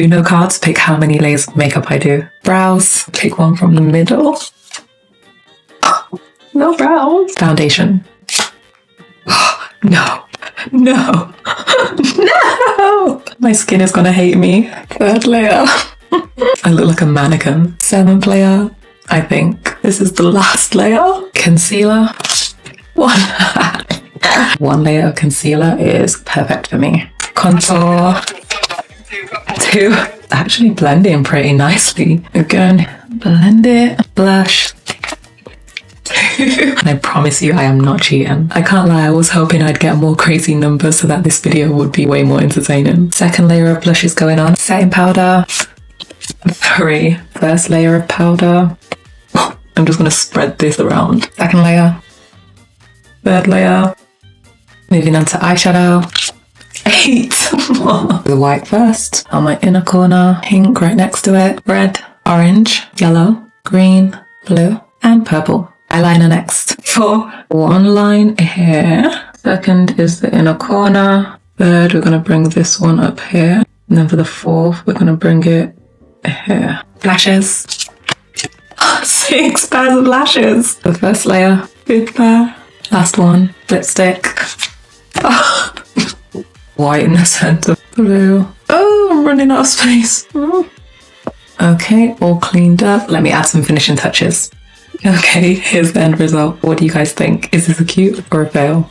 Uno cards, pick how many layers of makeup I do. Brows, pick one from the middle. No brows. Foundation. No. No. No. My skin is gonna hate me. Third layer. I look like a mannequin. Seventh layer. I think this is the last layer. Concealer. One layer of concealer is perfect for me. Contour. 2. Actually blending pretty nicely. Again, blend it. Blush. 2. And I promise you I am not cheating. I can't lie, I was hoping I'd get more crazy numbers so that this video would be way more entertaining. Second layer of blush is going on. Setting powder. 3. First layer of powder. I'm just gonna spread this around. Second layer. Third layer. Moving on to eyeshadow. 8. The white first. On my inner corner. Pink right next to it. Red, orange, yellow, green, blue, and purple. Eyeliner next. 4. One line here. Second is the inner corner. Third, we're gonna bring this one up here. And then for the fourth, we're gonna bring it here. Lashes. 6 pairs of lashes. The first layer. Fifth pair. Last one. Lipstick. White in the center. Blue. Oh, I'm running out of space. Okay, all cleaned up. Let me add some finishing touches. Okay, here's the end result. What do you guys think? Is this a cute or a fail?